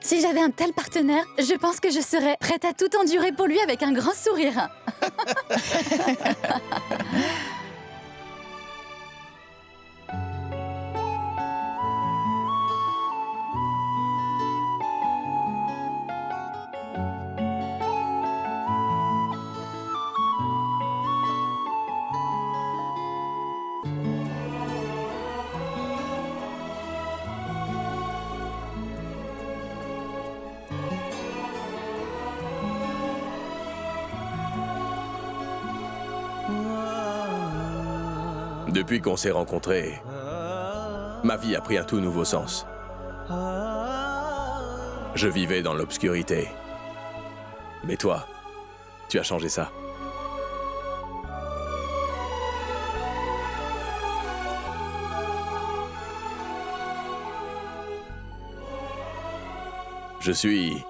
Si j'avais un tel partenaire, je pense que je serais prête à tout endurer pour lui avec un grand sourire. Depuis qu'on s'est rencontrés, ma vie a pris un tout nouveau sens. Je vivais dans l'obscurité. Mais toi, tu as changé ça. Je suis...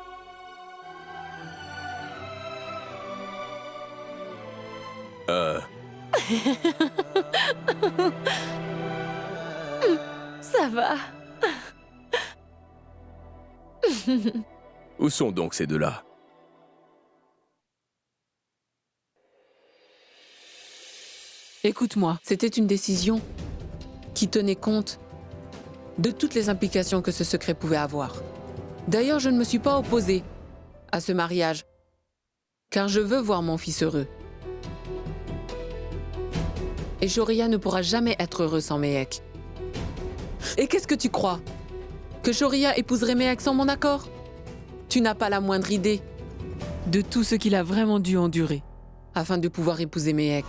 Ça va. Où sont donc ces deux-là? Écoute-moi, c'était une décision qui tenait compte de toutes les implications que ce secret pouvait avoir. D'ailleurs, je ne me suis pas opposée à ce mariage, car je veux voir mon fils heureux. Et Shoria ne pourra jamais être heureux sans Mehek. Et qu'est-ce que tu crois? Que Shoria épouserait Mehek sans mon accord? Tu n'as pas la moindre idée de tout ce qu'il a vraiment dû endurer afin de pouvoir épouser Mehek.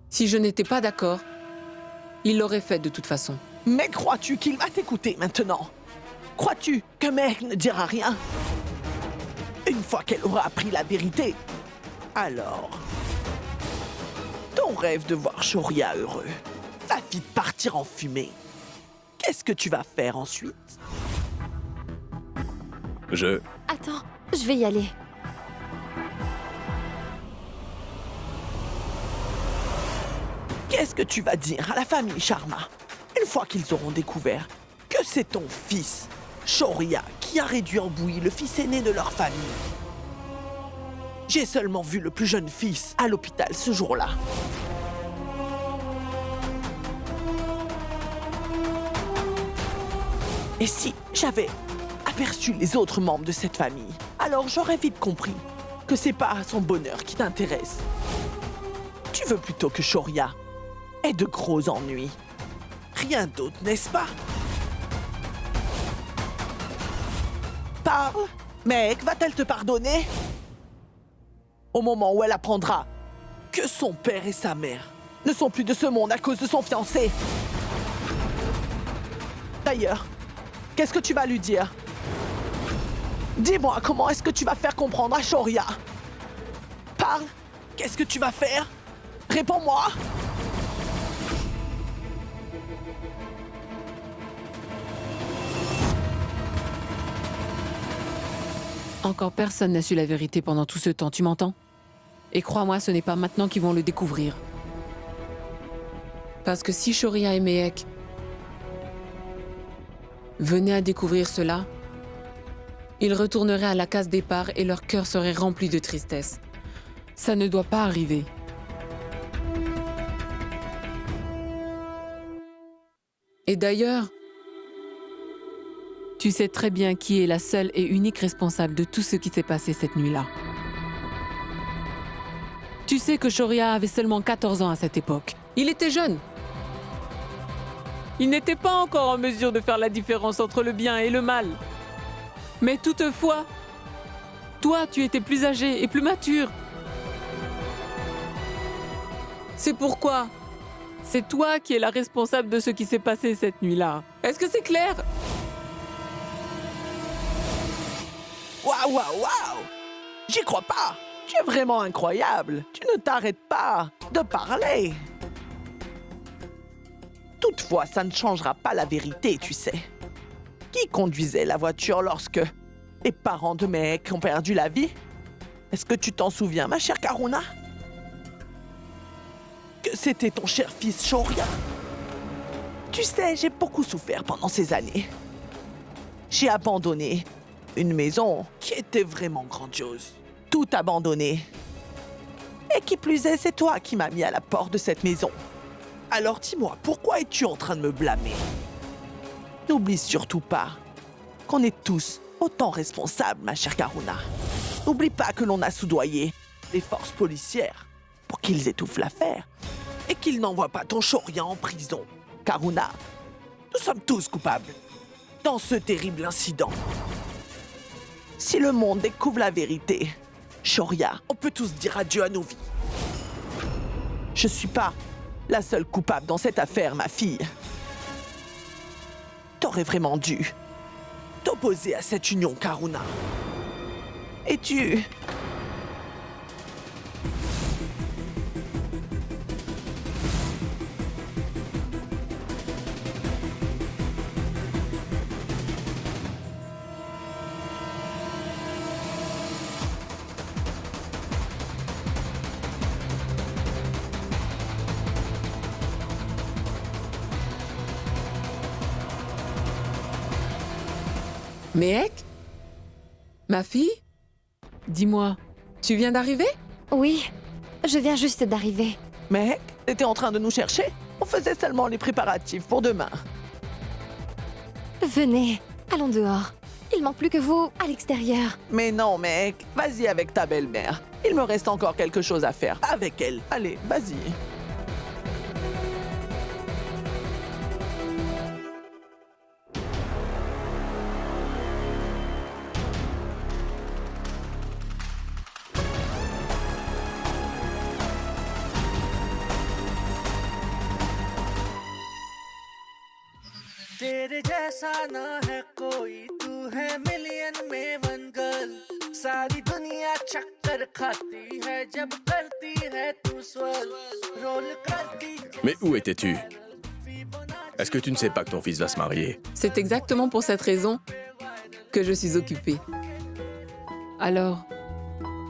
Si je n'étais pas d'accord, il l'aurait fait de toute façon. Mais crois-tu qu'il va t'écouter maintenant? Crois-tu que Mehek ne dira rien? Une fois qu'elle aura appris la vérité, alors... ton rêve de voir Shoria heureux va vite partir en fumée. Qu'est-ce que tu vas faire ensuite? Attends, je vais y aller. Qu'est-ce que tu vas dire à la famille Sharma une fois qu'ils auront découvert que c'est ton fils, Shoria, qui a réduit en bouillie le fils aîné de leur famille? J'ai seulement vu le plus jeune fils à l'hôpital ce jour-là. Et si j'avais aperçu les autres membres de cette famille, alors j'aurais vite compris que c'est pas son bonheur qui t'intéresse. Tu veux plutôt que Shoria ait de gros ennuis. Rien d'autre, n'est-ce pas? Parle, mec, va-t-elle te pardonner? Au moment où elle apprendra que son père et sa mère ne sont plus de ce monde à cause de son fiancé. D'ailleurs, qu'est-ce que tu vas lui dire? Dis-moi, comment est-ce que tu vas faire comprendre à Shoria? Parle, qu'est-ce que tu vas faire? Réponds-moi! Encore personne n'a su la vérité pendant tout ce temps, tu m'entends? Et crois-moi, ce n'est pas maintenant qu'ils vont le découvrir. Parce que si Shoria et Mehek venaient à découvrir cela, ils retourneraient à la case départ et leur cœur serait rempli de tristesse. Ça ne doit pas arriver. Et d'ailleurs, tu sais très bien qui est la seule et unique responsable de tout ce qui s'est passé cette nuit-là. Tu sais que Shoria avait seulement 14 ans à cette époque. Il était jeune. Il n'était pas encore en mesure de faire la différence entre le bien et le mal. Mais toutefois, toi, tu étais plus âgé et plus mature. C'est pourquoi c'est toi qui es la responsable de ce qui s'est passé cette nuit-là. Est-ce que c'est clair? Waouh, waouh, waouh! J'y crois pas! Tu es vraiment incroyable! Tu ne t'arrêtes pas de parler! Toutefois, ça ne changera pas la vérité, tu sais. Qui conduisait la voiture lorsque les parents de Mehek ont perdu la vie? Est-ce que tu t'en souviens, ma chère Karuna? Que c'était ton cher fils Shoria. Tu sais, j'ai beaucoup souffert pendant ces années. J'ai abandonné une maison qui était vraiment grandiose. Tout abandonné. Et qui plus est, c'est toi qui m'as mis à la porte de cette maison. Alors dis-moi, pourquoi es-tu en train de me blâmer? N'oublie surtout pas qu'on est tous autant responsables, ma chère Karuna. N'oublie pas que l'on a soudoyé les forces policières pour qu'ils étouffent l'affaire et qu'ils n'envoient pas ton Shoria en prison. Karuna, nous sommes tous coupables dans ce terrible incident. Si le monde découvre la vérité, Shoria, on peut tous dire adieu à nos vies. Je suis pas la seule coupable dans cette affaire, ma fille. T'aurais vraiment dû t'opposer à cette union, Karuna. Et tu... Mehek? Ma fille? Dis-moi, tu viens d'arriver? Oui, je viens juste d'arriver. Mec, t'étais en train de nous chercher? On faisait seulement les préparatifs pour demain. Venez, allons dehors. Il manque plus que vous à l'extérieur. Mais non, mec, vas-y avec ta belle-mère. Il me reste encore quelque chose à faire avec elle. Allez, vas-y. तेरे जैसा ना है कोई तू है मिलियन में one girl सारी दुनिया चक्कर खाती है जब करती है तू स्वर्ल रोल करती Mais où étais-tu? Est-ce que tu ne sais pas que ton fils va se marier? C'est exactement pour cette raison que je suis occupée. Alors,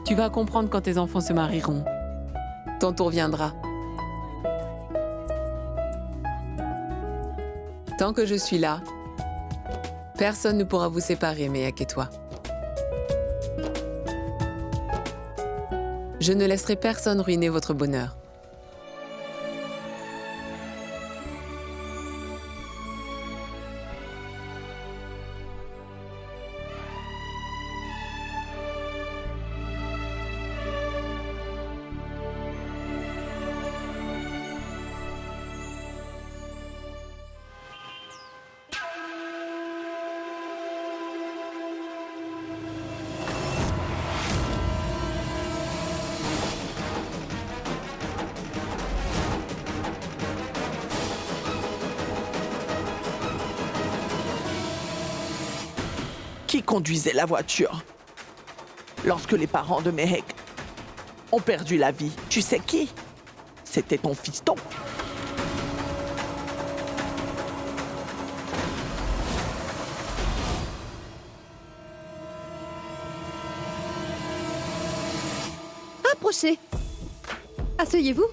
tu vas comprendre quand tes enfants se marieront. Ton tour viendra. Tant que je suis là, personne ne pourra vous séparer, Mehek et toi. Je ne laisserai personne ruiner votre bonheur. Qui conduisait la voiture lorsque les parents de Mehek ont perdu la vie? Tu sais qui? C'était ton fiston. Approchez. Asseyez-vous.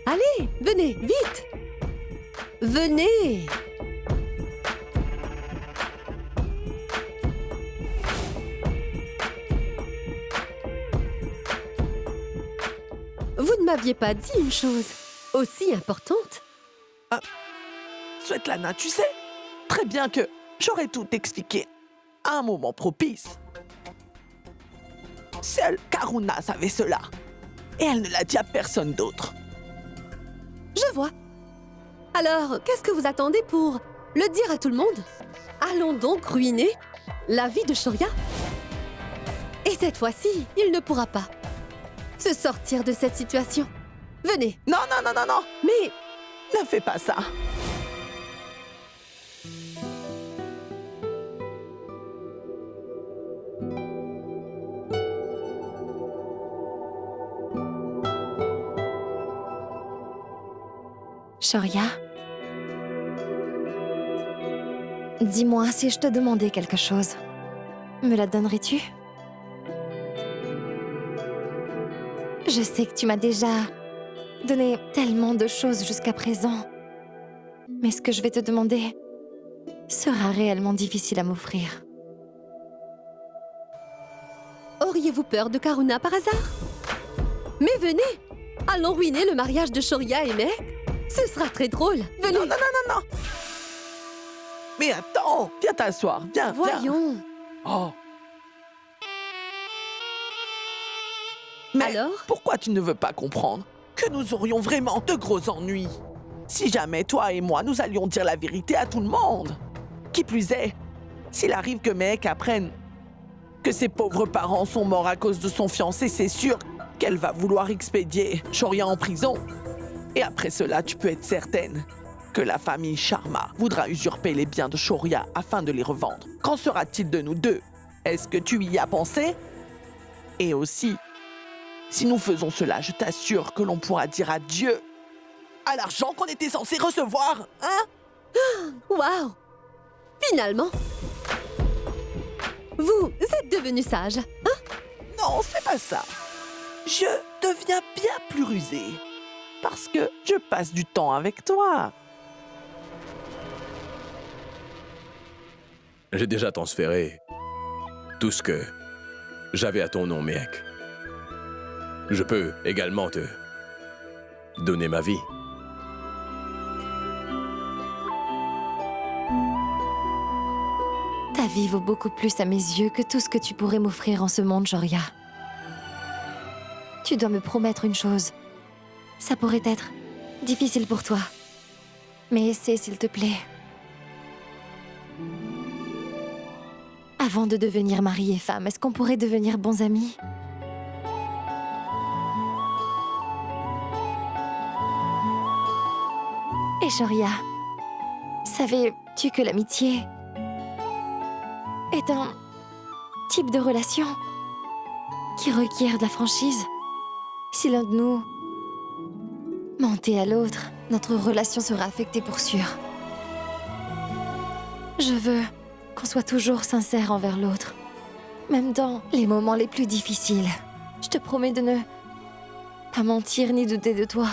Allez, venez, vite. Venez. Vous ne m'aviez pas dit une chose aussi importante. Svetlana, tu sais très bien que j'aurais tout expliqué à un moment propice. Seule Karuna savait cela. Et elle ne l'a dit à personne d'autre. Je vois. Alors, qu'est-ce que vous attendez pour le dire à tout le monde? Allons donc ruiner la vie de Shoria. Et cette fois-ci, il ne pourra pas se sortir de cette situation. Venez. Non, non, non, non, non. Mais Ne fais pas ça. Shoria, dis-moi si je te demandais quelque chose. Me la donnerais-tu? Je sais que tu m'as déjà donné tellement de choses jusqu'à présent. Mais ce que je vais te demander sera réellement difficile à m'offrir. Auriez-vous peur de Karuna par hasard? Mais venez, allons ruiner le mariage de Shoria et Mehek. Ce sera très drôle. Venez. Non. Mais attends, viens t'asseoir, viens. Voyons. Oh. Mais Alors? pourquoi tu ne veux pas comprendre que nous aurions vraiment de gros ennuis si jamais toi et moi nous allions dire la vérité à tout le monde? Qui plus est, s'il arrive que Mehek apprenne que ses pauvres parents sont morts à cause de son fiancé, c'est sûr qu'elle va vouloir expédier Shoria en prison. Et après cela, tu peux être certaine que la famille Sharma voudra usurper les biens de Shoria afin de les revendre. Qu'en sera-t-il de nous deux? Est-ce que tu y as pensé? Et aussi, si nous faisons cela, je t'assure que l'on pourra dire adieu à l'argent qu'on était censé recevoir, hein? Waouh! Finalement, vous êtes devenu sage, hein? Non, c'est pas ça. Je deviens bien plus rusé. Parce que je passe du temps avec toi. J'ai déjà transféré tout ce que j'avais à ton nom, Mehek. Je peux également te donner ma vie. Ta vie vaut beaucoup plus à mes yeux que tout ce que tu pourrais m'offrir en ce monde, Shoria. Tu dois me promettre une chose. Ça pourrait être difficile pour toi. Mais essaie, s'il te plaît. Avant de devenir mari et femme, est-ce qu'on pourrait devenir bons amis? Et Shoria, savais-tu que l'amitié est un type de relation qui requiert de la franchise? Si l'un de nous mentait à l'autre, notre relation sera affectée pour sûr. Je veux qu'on soit toujours sincère envers l'autre, même dans les moments les plus difficiles. Je te promets de ne pas mentir ni douter de toi.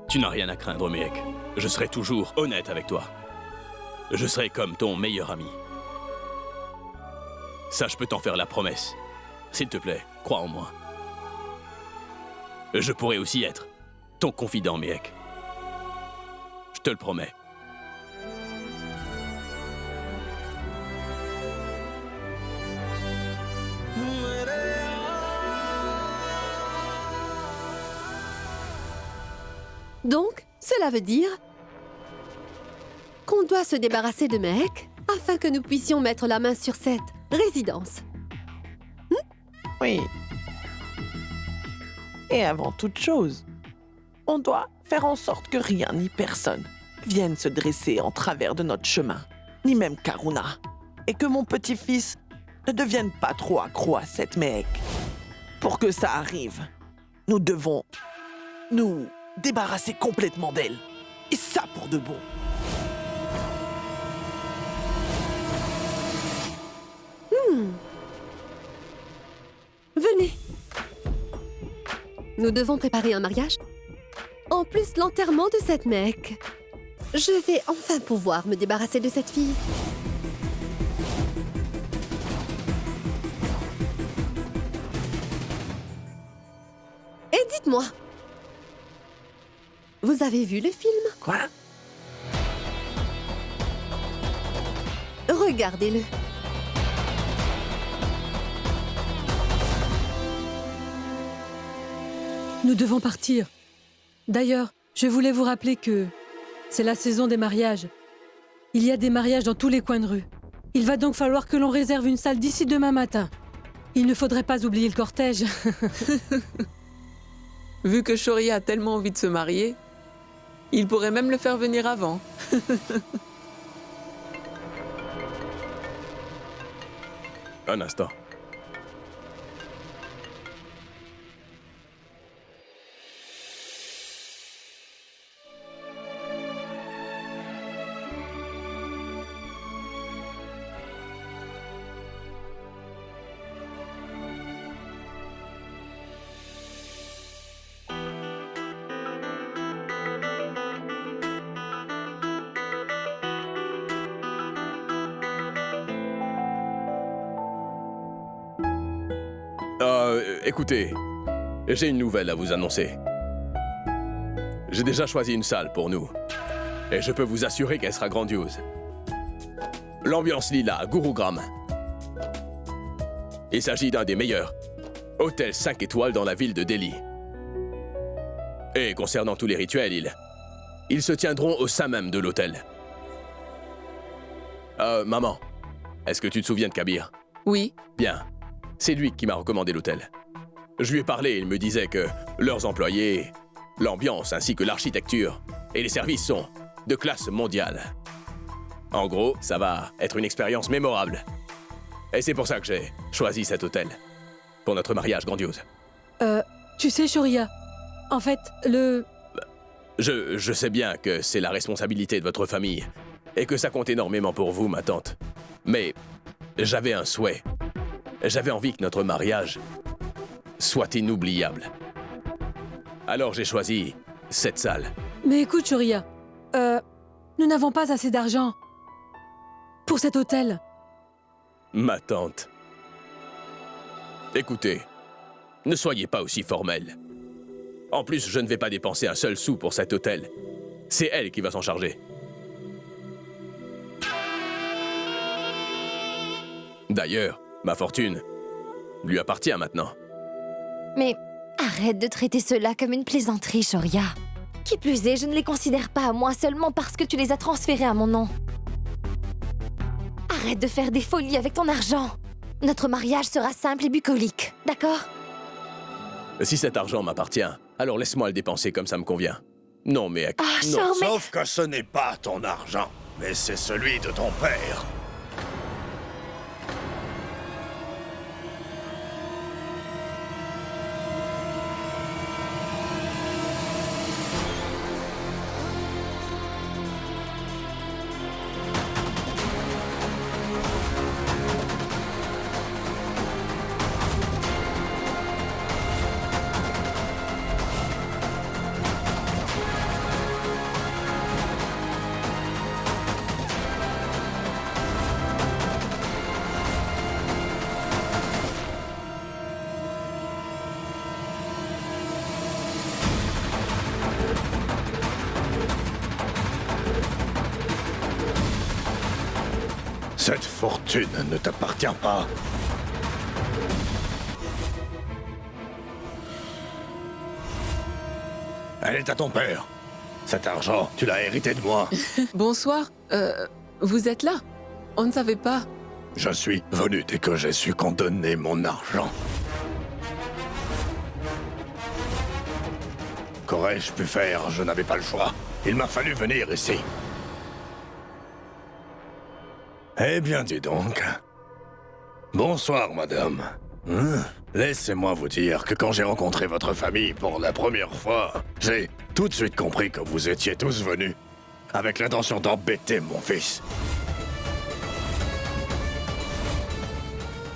Tu n'as rien à craindre, Mehek. Je serai toujours honnête avec toi. Je serai comme ton meilleur ami. Ça, je peux t'en faire la promesse. S'il te plaît, crois en moi. Je pourrai aussi être ton confident, Mehek. Je te le promets. Donc, cela veut dire qu'on doit se débarrasser de Mehek afin que nous puissions mettre la main sur cette résidence. Oui. Et avant toute chose, on doit faire en sorte que rien ni personne vienne se dresser en travers de notre chemin, ni même Karuna. Et que mon petit-fils ne devienne pas trop accro à cette Mehek. Pour que ça arrive, nous devons nous débarrasser complètement d'elle. Et ça pour de bon. Venez. Nous devons préparer un mariage. En plus, l'enterrement de cette Mehek. Je vais enfin pouvoir me débarrasser de cette fille. Et dites-moi, vous avez vu le film? Quoi? Regardez-le. Nous devons partir. D'ailleurs, je voulais vous rappeler que c'est la saison des mariages. Il y a des mariages dans tous les coins de rue. Il va donc falloir que l'on réserve une salle d'ici demain matin. Il ne faudrait pas oublier le cortège. Vu que Shoria a tellement envie de se marier, il pourrait même le faire venir avant. Un instant. Écoutez, j'ai une nouvelle à vous annoncer. J'ai déjà choisi une salle pour nous. Et je peux vous assurer qu'elle sera grandiose. L'ambiance Lila à Gurugram. Il s'agit d'un des meilleurs hôtels 5 étoiles dans la ville de Delhi. Et concernant tous les rituels, ils se tiendront au sein même de l'hôtel. Maman, est-ce que tu te souviens de Kabir? Oui. Bien. C'est lui qui m'a recommandé l'hôtel. Je lui ai parlé et il me disait que leurs employés, l'ambiance ainsi que l'architecture et les services sont de classe mondiale. En gros, ça va être une expérience mémorable. Et c'est pour ça que j'ai choisi cet hôtel. Pour notre mariage grandiose. Tu sais, Shoria, en fait, Je sais bien que c'est la responsabilité de votre famille et que ça compte énormément pour vous, ma tante. Mais j'avais un souhait. J'avais envie que notre mariage soit inoubliable. Alors j'ai choisi cette salle. Mais écoute, Shoria, nous n'avons pas assez d'argent pour cet hôtel. Ma tante. Écoutez, ne soyez pas aussi formelle. En plus, je ne vais pas dépenser un seul sou pour cet hôtel. C'est elle qui va s'en charger. D'ailleurs, ma fortune lui appartient maintenant. Mais arrête de traiter cela comme une plaisanterie, Shoria. Qui plus est, je ne les considère pas à moi seulement parce que tu les as transférés à mon nom. Arrête de faire des folies avec ton argent. Notre mariage sera simple et bucolique, d'accord? Si cet argent m'appartient, alors laisse-moi le dépenser comme ça me convient. Non, mais... Ah, non. charmé! Sauf que ce n'est pas ton argent, mais c'est celui de ton père. Cette fortune ne t'appartient pas. Elle est à ton père. Cet argent, tu l'as hérité de moi. Bonsoir. Vous êtes là? On ne savait pas. Je suis venu dès que j'ai su qu'on donnait mon argent. Qu'aurais-je pu faire? Je n'avais pas le choix. Il m'a fallu venir ici. Eh bien, dis donc. Bonsoir, madame. Laissez-moi vous dire que quand j'ai rencontré votre famille pour la première fois, j'ai tout de suite compris que vous étiez tous venus avec l'intention d'embêter mon fils.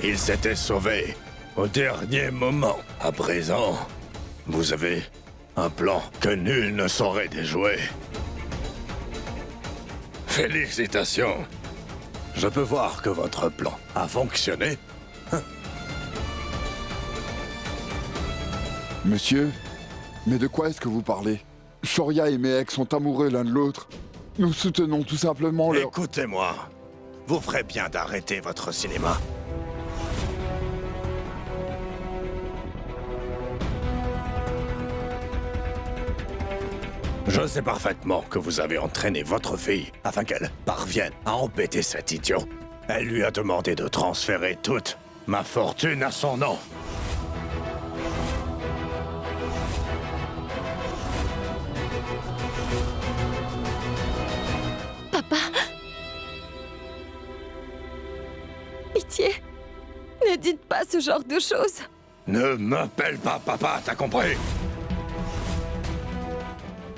Il s'était sauvé au dernier moment. À présent, vous avez un plan que nul ne saurait déjouer. Félicitations. Je peux voir que votre plan a fonctionné. Monsieur, mais de quoi est-ce que vous parlez? Shoria et Mehek sont amoureux l'un de l'autre. Nous soutenons tout simplement leur... Écoutez-moi, vous ferez bien d'arrêter votre cinéma. Je sais parfaitement que vous avez entraîné votre fille afin qu'elle parvienne à embêter cet idiot. Elle lui a demandé de transférer toute ma fortune à son nom. Papa? Pitié, ne dites pas ce genre de choses. Ne m'appelle pas papa, t'as compris?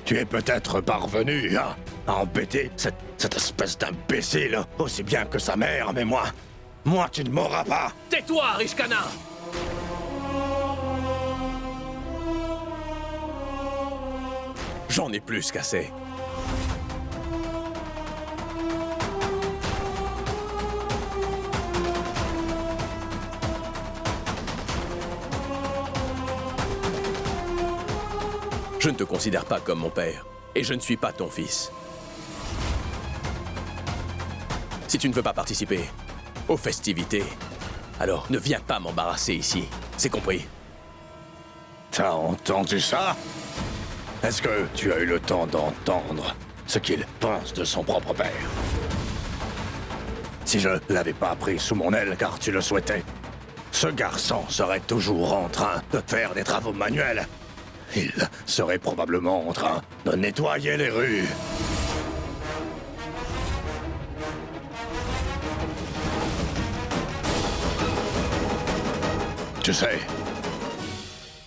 Tu es peut-être parvenu à embêter cette espèce d'imbécile aussi bien que sa mère, mais moi, tu ne m'auras pas. Tais-toi, Rishkana! J'en ai plus qu'assez. Je ne te considère pas comme mon père, et je ne suis pas ton fils. Si tu ne veux pas participer aux festivités, alors ne viens pas m'embarrasser ici. C'est compris? T'as entendu ça? Est-ce que tu as eu le temps d'entendre ce qu'il pense de son propre père? Si je l'avais pas pris sous mon aile car tu le souhaitais, ce garçon serait toujours en train de faire des travaux manuels. Il serait probablement en train de nettoyer les rues. Tu sais,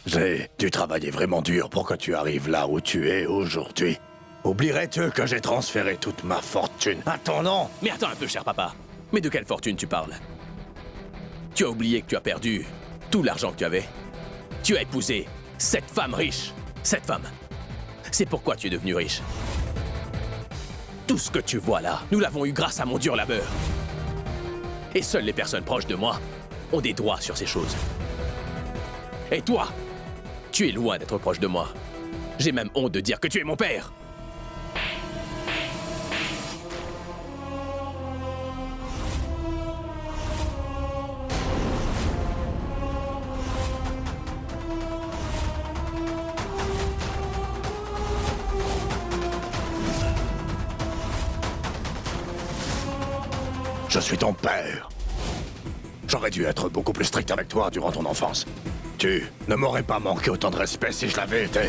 j'ai dû travailler vraiment dur pour que tu arrives là où tu es aujourd'hui. Oublierais-tu que j'ai transféré toute ma fortune à ton nom? Mais attends un peu, cher papa. Mais de quelle fortune tu parles? Tu as oublié que tu as perdu tout l'argent que tu avais? Tu as épousé cette femme riche. Cette femme. C'est pourquoi tu es devenu riche. Tout ce que tu vois là, nous l'avons eu grâce à mon dur labeur. Et seules les personnes proches de moi ont des droits sur ces choses. Et toi, tu es loin d'être proche de moi. J'ai même honte de dire que tu es mon père. Je suis ton père. J'aurais dû être beaucoup plus strict avec toi durant ton enfance. Tu ne m'aurais pas manqué autant de respect si je l'avais été.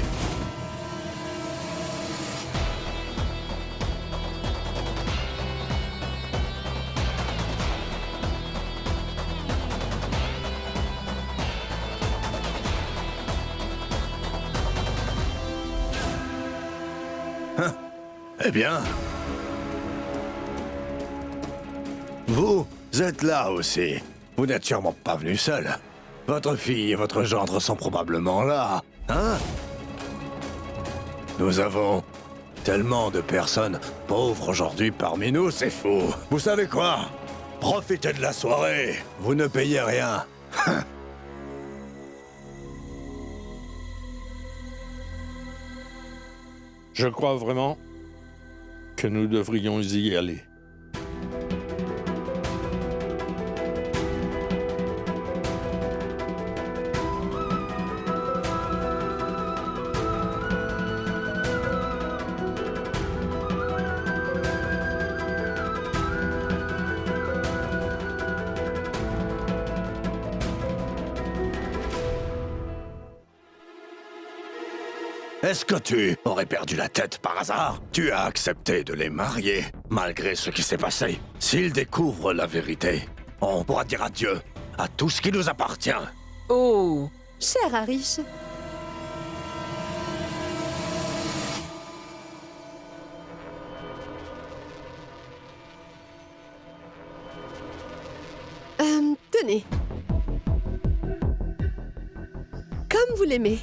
Hein? Eh bien... Vous êtes là aussi. Vous n'êtes sûrement pas venu seul. Votre fille et votre gendre sont probablement là, hein? Nous avons tellement de personnes pauvres aujourd'hui parmi nous, c'est fou. Vous savez quoi? Profitez de la soirée. Vous ne payez rien. Je crois vraiment que nous devrions y aller. Est-ce que tu aurais perdu la tête par hasard? Tu as accepté de les marier, malgré ce qui s'est passé. S'ils découvrent la vérité, on pourra dire adieu à tout ce qui nous appartient. Oh, Cher Harish, tenez. Comme vous l'aimez.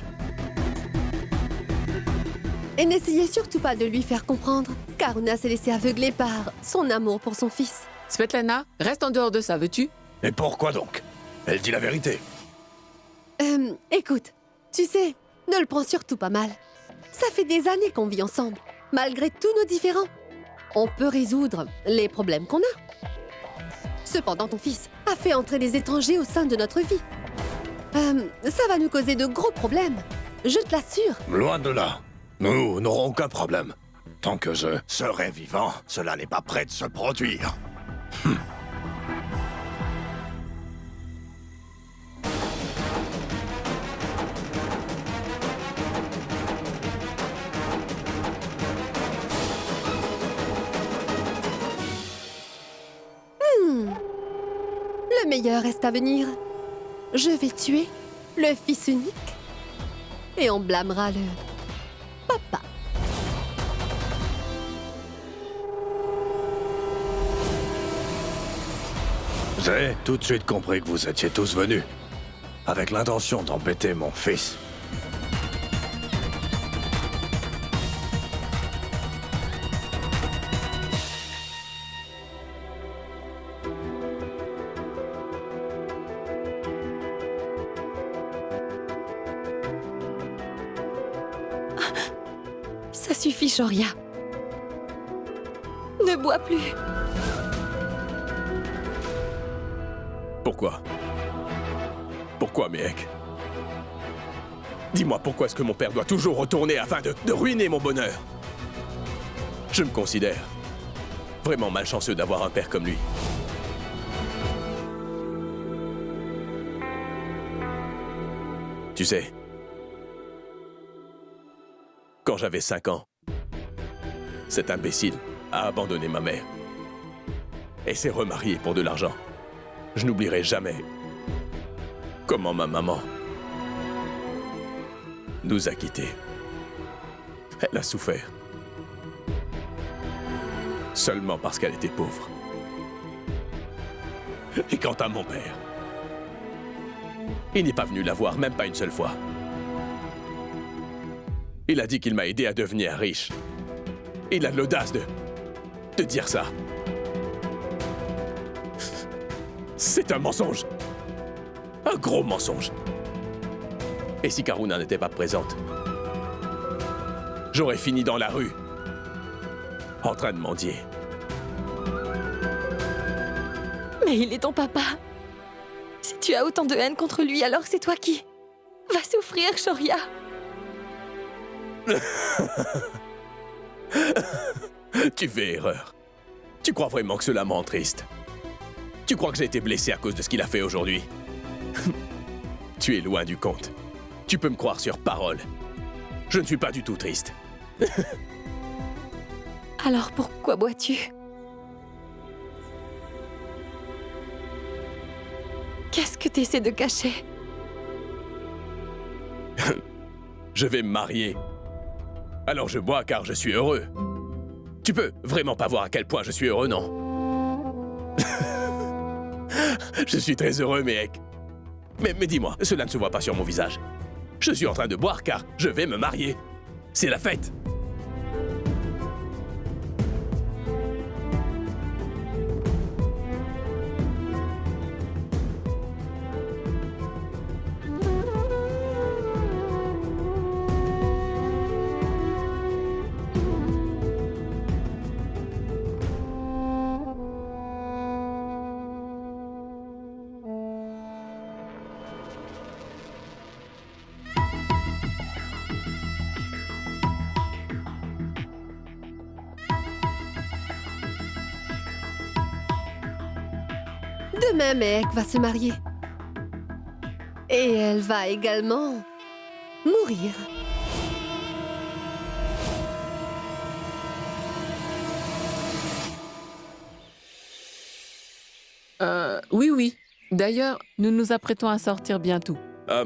Et n'essayez surtout pas de lui faire comprendre, qu'Aruna s'est laissé aveugler par son amour pour son fils. Svetlana, reste en dehors de ça, veux-tu? Et pourquoi donc? Elle dit la vérité. Écoute, tu sais, ne le prends surtout pas mal. Ça fait des années qu'on vit ensemble, malgré tous nos différends. On peut résoudre les problèmes qu'on a. Cependant, ton fils a fait entrer des étrangers au sein de notre vie. Ça va nous causer de gros problèmes, je te l'assure. Loin de là. Nous n'aurons aucun problème. Tant que je serai vivant, cela n'est pas prêt de se produire. Le meilleur reste à venir. Je vais tuer le fils unique et on blâmera le papa. J'ai tout de suite compris que vous étiez tous venus, avec l'intention d'embêter mon fils. Ça suffit, Shoria. Ne bois plus. Pourquoi? Pourquoi, Méhek? Dis-moi, pourquoi est-ce que mon père doit toujours retourner afin de ruiner mon bonheur? Je me considère vraiment malchanceux d'avoir un père comme lui. Tu sais, quand j'avais 5 ans, cet imbécile a abandonné ma mère et s'est remarié pour de l'argent. Je n'oublierai jamais comment ma maman nous a quittés. Elle a souffert. Seulement parce qu'elle était pauvre. Et quant à mon père, il n'est pas venu la voir, même pas une seule fois. Il a dit qu'il m'a aidé à devenir riche. Il a l'audace de dire ça. C'est un mensonge. Un gros mensonge. Et si Karuna n'était pas présente, j'aurais fini dans la rue, en train de mendier. Mais il est ton papa. Si tu as autant de haine contre lui, alors c'est toi qui va souffrir, Shoria. Tu fais erreur. Tu crois vraiment que cela me rend triste? Tu crois que j'ai été blessé à cause de ce qu'il a fait aujourd'hui? Tu es loin du compte. Tu peux me croire sur parole. Je ne suis pas du tout triste. Alors pourquoi bois-tu? Qu'est-ce que tu essaies de cacher? Je vais me marier. Alors je bois car je suis heureux. Tu peux vraiment pas voir à quel point je suis heureux, non? Je suis très heureux, Méhek. Mais dis-moi, cela ne se voit pas sur mon visage. Je suis en train de boire car je vais me marier. C'est la fête. Demain, Méhek va se marier. Et elle va également mourir. Oui. D'ailleurs, nous nous apprêtons à sortir bientôt.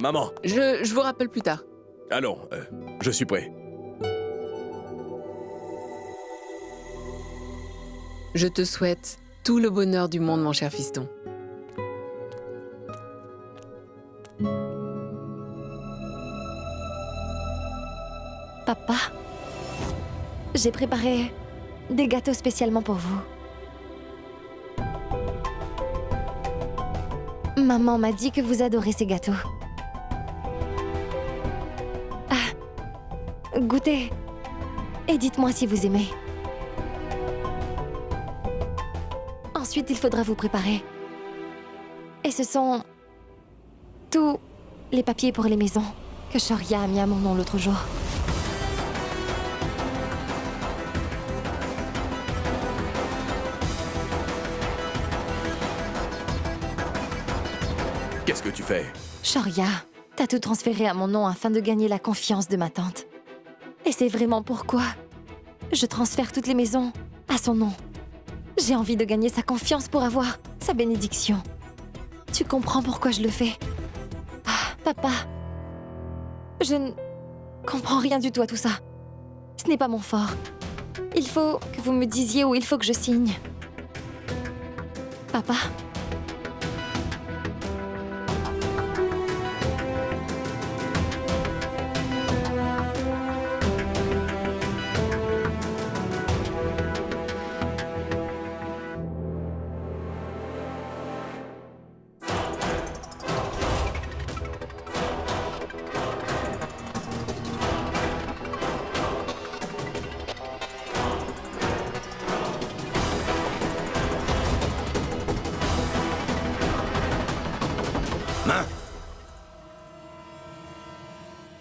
Maman. Je vous rappelle plus tard. Allons, je suis prêt. Je te souhaite tout le bonheur du monde, mon cher fiston. Papa, j'ai préparé des gâteaux spécialement pour vous. Maman m'a dit que vous adorez ces gâteaux. Ah, goûtez et dites-moi si vous aimez. Ensuite, il faudra vous préparer. Et ce sont tous les papiers pour les maisons que Shoria a mis à mon nom l'autre jour. Qu'est-ce que tu fais? Shoria, t'as tout transféré à mon nom afin de gagner la confiance de ma tante. Et c'est vraiment pourquoi je transfère toutes les maisons à son nom. J'ai envie de gagner sa confiance pour avoir sa bénédiction. Tu comprends pourquoi je le fais? Ah, papa, je ne comprends rien du tout à tout ça. Ce n'est pas mon fort. Il faut que vous me disiez où il faut que je signe. Papa?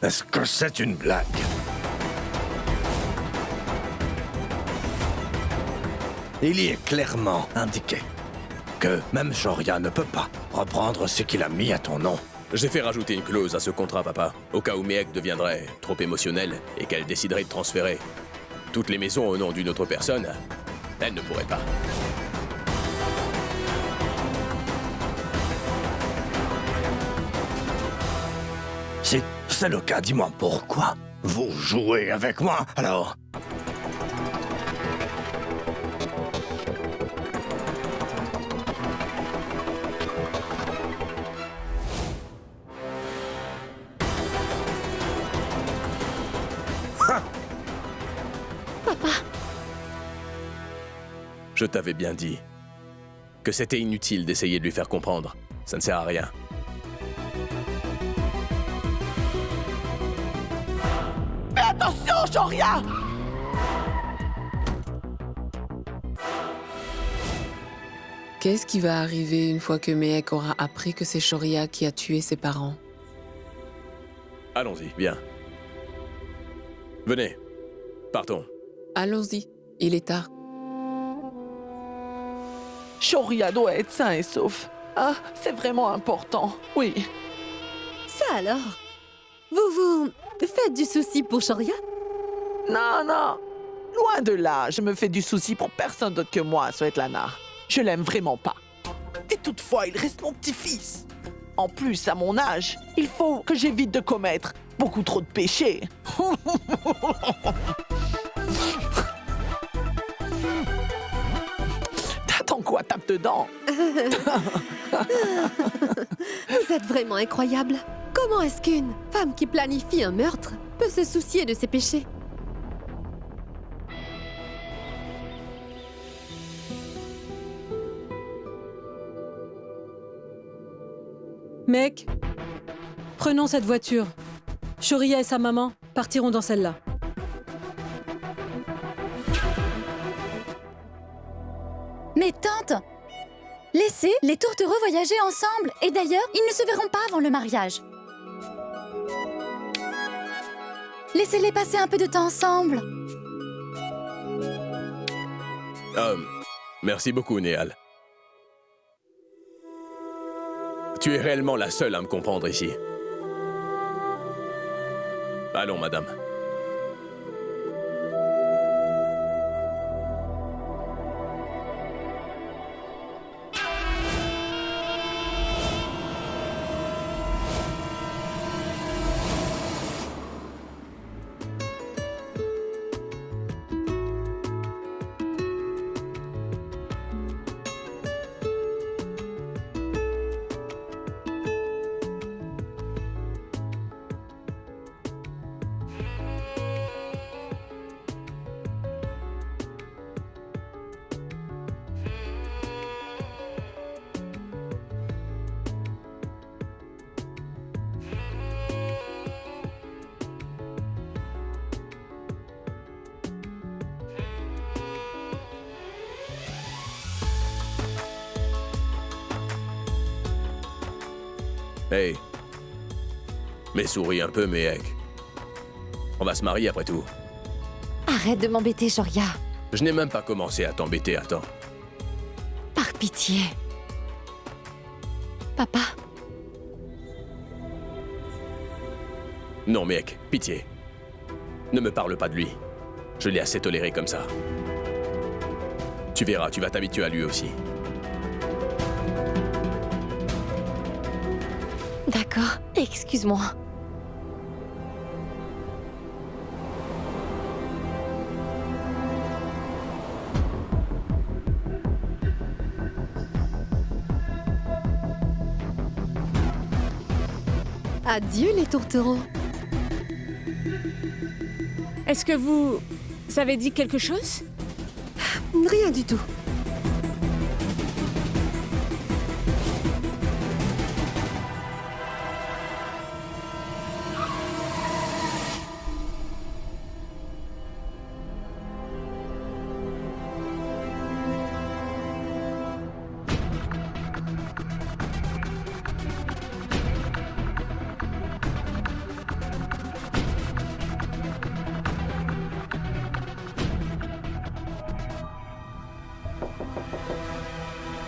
Est-ce que c'est une blague? Il y est clairement indiqué que même Shoria ne peut pas reprendre ce qu'il a mis à ton nom. J'ai fait rajouter une clause à ce contrat, papa, au cas où Mehek deviendrait trop émotionnelle et qu'elle déciderait de transférer toutes les maisons au nom d'une autre personne. Elle ne pourrait pas. Si c'est le cas, dis-moi pourquoi vous jouez avec moi, alors? Je t'avais bien dit que c'était inutile d'essayer de lui faire comprendre. Ça ne sert à rien. Fais attention, Shoria! Qu'est-ce qui va arriver une fois que Mehek aura appris que c'est Shoria qui a tué ses parents? Allons-y, viens. Venez. Partons. Allons-y, il est tard. Shoria doit être sain et sauf. Ah, c'est vraiment important, oui. Ça alors? Vous faites du souci pour Shoria? Non, non. Loin de là, je me fais du souci pour personne d'autre que moi, Svetlana. Je l'aime vraiment pas. Et toutefois, il reste mon petit-fils. En plus, à mon âge, il faut que j'évite de commettre beaucoup trop de péchés. T'attends quoi? Tape dedans. Vous êtes vraiment incroyable. Comment est-ce qu'une femme qui planifie un meurtre peut se soucier de ses péchés? Mec, prenons cette voiture. Shoria et sa maman partiront dans celle-là. Mais tante, laissez les tourtereaux voyager ensemble. Et d'ailleurs, ils ne se verront pas avant le mariage. Laissez-les passer un peu de temps ensemble. Merci beaucoup, Néal. Tu es réellement la seule à me comprendre ici. Allons, madame. Hey. Mais souris un peu, Mehek. On va se marier après tout. Arrête de m'embêter, Shoria. Je n'ai même pas commencé à t'embêter à temps. Par pitié. Papa? Non, Mehek, pitié. Ne me parle pas de lui. Je l'ai assez toléré comme ça. Tu verras, tu vas t'habituer à lui aussi. D'accord, excuse-moi. Adieu les tourtereaux. Est-ce que vous avez dit quelque chose? Rien du tout.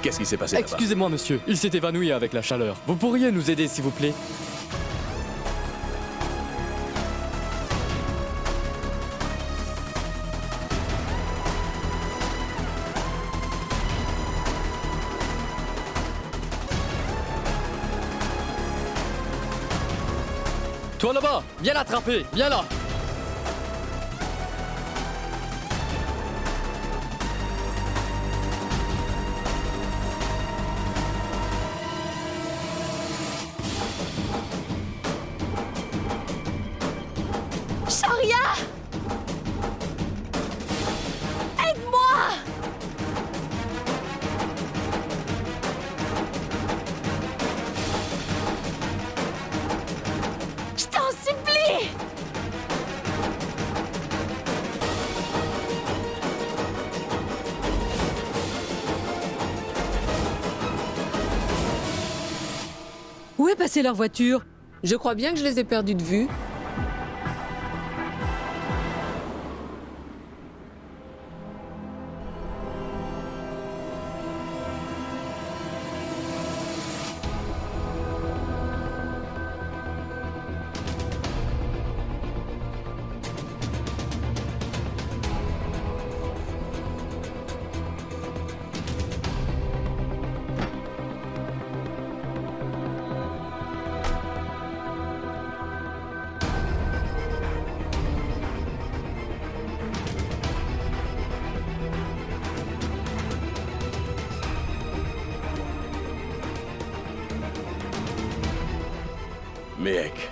Qu'est-ce qui s'est passé là-bas? Excusez-moi, monsieur, il s'est évanoui avec la chaleur. Vous pourriez nous aider, s'il vous plaît? Toi là-bas, viens l'attraper, viens là. Shoria! Aide-moi! Je t'en supplie! Où est passée leur voiture? Je crois bien que je les ai perdus de vue. Mehek.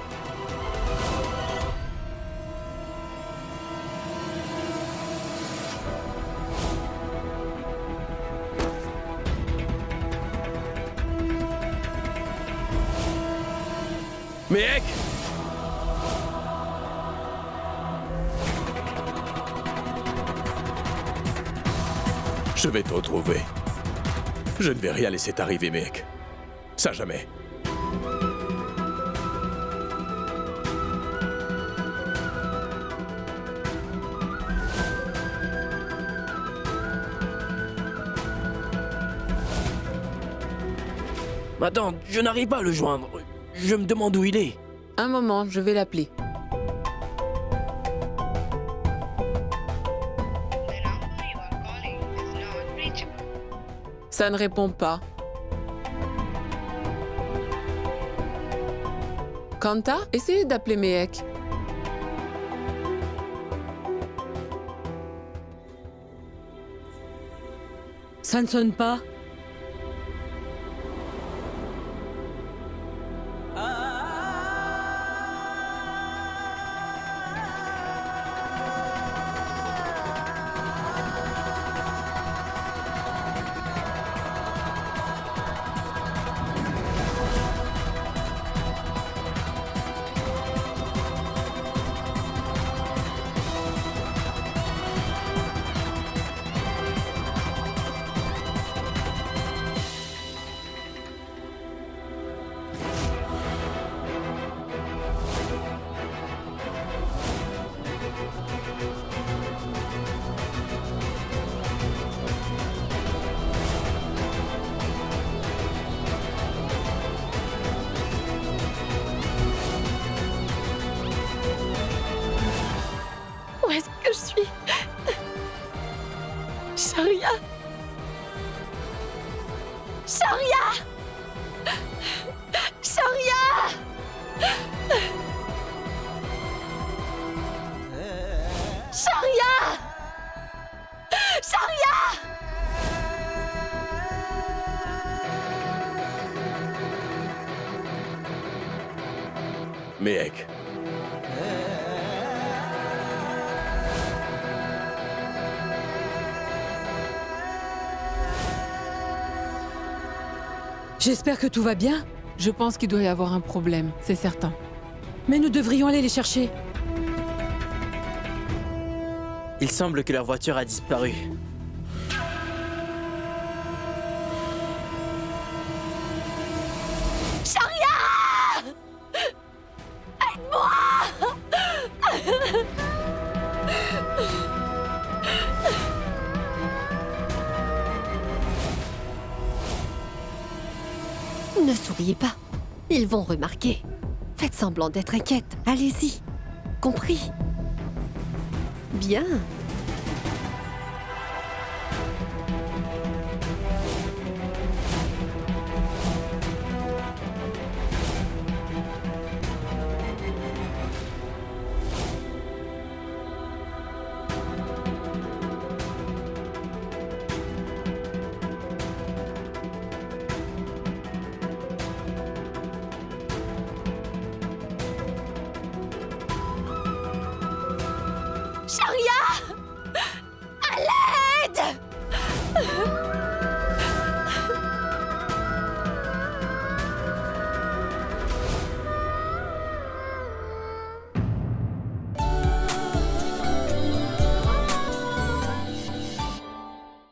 Mehek! Je vais te retrouver. Je ne vais rien laisser t'arriver, Mehek. Ça jamais. Ma tante, je n'arrive pas à le joindre. Je me demande où il est. Un moment, je vais l'appeler. Ça ne répond pas. Kanta, essayez d'appeler Mehek. Ça ne sonne pas. Où est-ce que je suis? Shoria! Shoria! Shoria! Shoria! Shoria! Mehek. J'espère que tout va bien. Je pense qu'il doit y avoir un problème, c'est certain. Mais nous devrions aller les chercher. Il semble que leur voiture a disparu. Shoria! Aide-moi! Ne souriez pas. Ils vont remarquer. Faites semblant d'être inquiète. Allez-y. Compris? Bien. Shoria!